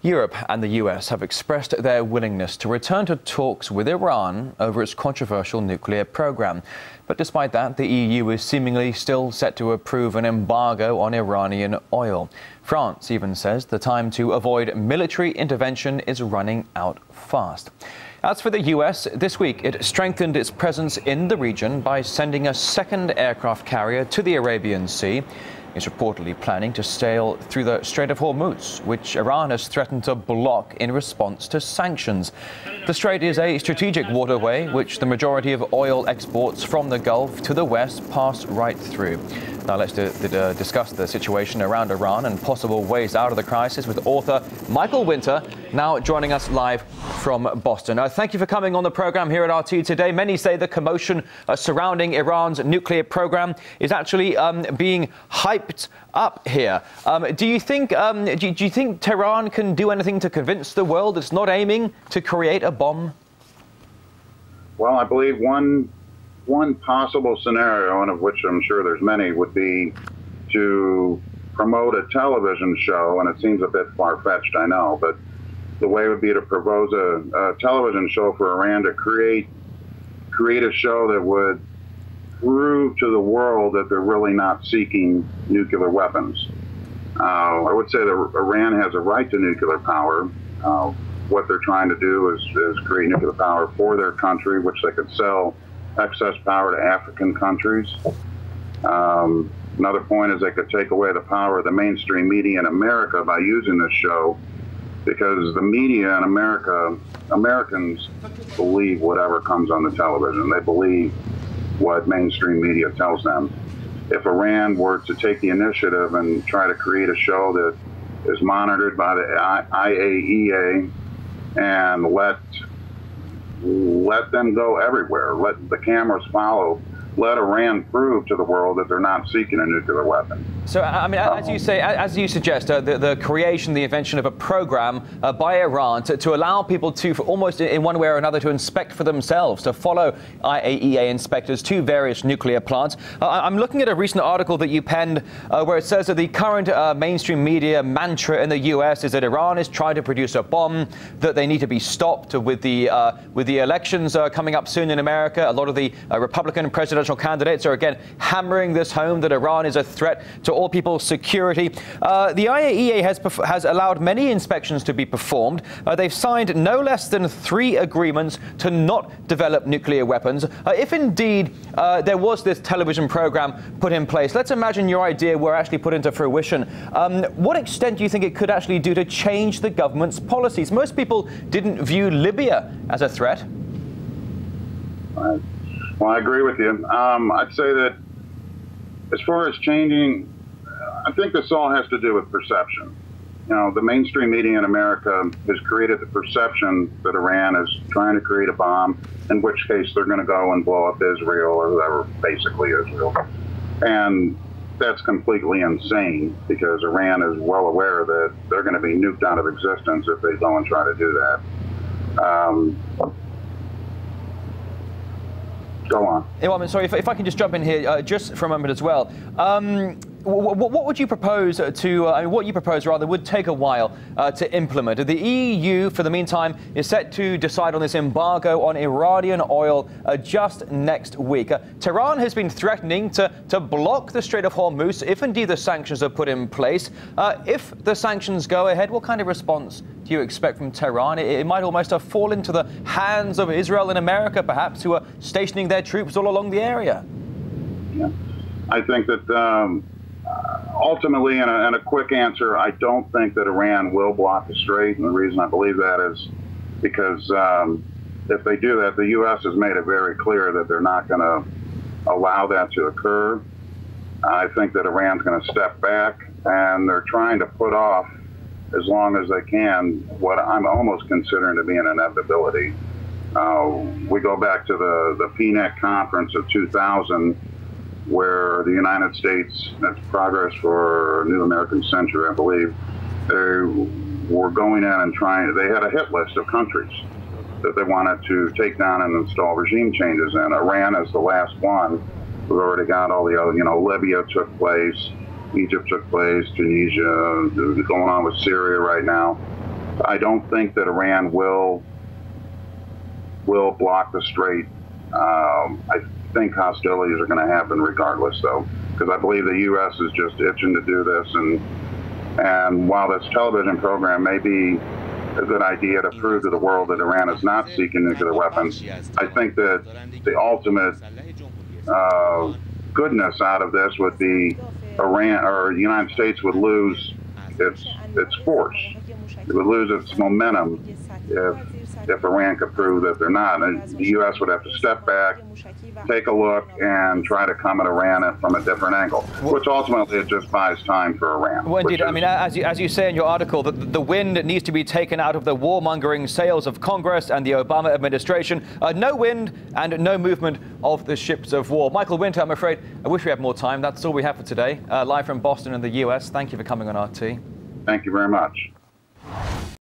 Europe and the US have expressed their willingness to return to talks with Iran over its controversial nuclear program. But despite that, the EU is seemingly still set to approve an embargo on Iranian oil. France even says the time to avoid military intervention is running out fast. As for the US, this week it strengthened its presence in the region by sending a second aircraft carrier to the Arabian Sea. It's reportedly planning to sail through the Strait of Hormuz, which Iran has threatened to block in response to sanctions. The strait is a strategic waterway which the majority of oil exports from the Gulf to the west pass right through. Now let's discuss the situation around Iran and possible ways out of the crisis with author Michael Winter, now joining us live from Boston. Thank you for coming on the program here at RT today. Many say the commotion surrounding Iran's nuclear program is actually being hyped up here. Do you think Tehran can do anything to convince the world it's not aiming to create a bomb? Well, I believe one possible scenario, and of which I'm sure there's many, would be to promote a television show, and it seems a bit far-fetched, I know, but the way would be to propose a television show for Iran to create a show that would prove to the world that they're really not seeking nuclear weapons. I would say that Iran has a right to nuclear power. What they're trying to do is create nuclear power for their country, which they could sell excess power to African countries. Another point is they could take away the power of the mainstream media in America by using this show, because the media in America, Americans believe whatever comes on the television. They believe what mainstream media tells them. If Iran were to take the initiative and try to create a show that is monitored by the IAEA and let them go everywhere, let the cameras follow, let Iran prove to the world that they're not seeking a nuclear weapon. So, I mean, as you suggest, the creation, the invention of a program by Iran to allow people to, almost in one way or another, to inspect for themselves, to follow IAEA inspectors to various nuclear plants. I'm looking at a recent article that you penned where it says that the current mainstream media mantra in the US is that Iran is trying to produce a bomb, that they need to be stopped with the elections coming up soon in America. A lot of the Republican presidential candidates are again hammering this home, that Iran is a threat to all people's security. The IAEA has allowed many inspections to be performed. They've signed no less than 3 agreements to not develop nuclear weapons. If indeed there was this television program put in place, let's imagine your idea were actually put into fruition. What extent do you think it could actually do to change the government's policies? Most people didn't view Libya as a threat. Well, I agree with you. I'd say that as far as changing, I think this all has to do with perception. You know, the mainstream media in America has created the perception that Iran is trying to create a bomb, in which case they're going to go and blow up Israel or whoever, basically Israel. And that's completely insane, because Iran is well aware that they're going to be nuked out of existence if they go and try to do that. Go on. Well, I'm sorry, if I can just jump in here just for a moment as well. What would you propose what you propose rather would take a while to implement? The EU, for the meantime, is set to decide on this embargo on Iranian oil just next week. Tehran has been threatening to block the Strait of Hormuz if indeed the sanctions are put in place. If the sanctions go ahead, what kind of response do you expect from Tehran? It might almost fall into the hands of Israel and America, perhaps, who are stationing their troops all along the area. Yeah. I think that ultimately, in a quick answer, I don't think that Iran will block the strait. And the reason I believe that is because if they do that, the U.S. has made it very clear that they're not going to allow that to occur. I think that Iran's going to step back, and they're trying to put off, as long as they can, what I'm almost considering to be an inevitability. We go back to the PNEC conference of 2000, where the United States, that's Progress for a New American Century, I believe, they were going in and they had a hit list of countries that they wanted to take down and install regime changes in. Iran is the last one. We've already got all the other, Libya took place, Egypt took place, Tunisia, going on with Syria right now. I don't think that Iran will block the strait. I think hostilities are going to happen regardless, though, because I believe the U.S. is just itching to do this. And while this television program may be a good idea to prove to the world that Iran is not seeking nuclear weapons, I think that the ultimate goodness out of this would be Iran, or the United States would lose its force. It would lose its momentum if Iran could prove that they're not. And the U.S. would have to step back, take a look, and try to come at Iran from a different angle, which ultimately it just buys time for Iran. Well, indeed. I mean, as you say in your article, the wind needs to be taken out of the warmongering sails of Congress and the Obama administration. No wind and no movement of the ships of war. Michael Winter, I'm afraid, I wish we had more time. That's all we have for today. Live from Boston in the U.S. Thank you for coming on RT. Thank you very much.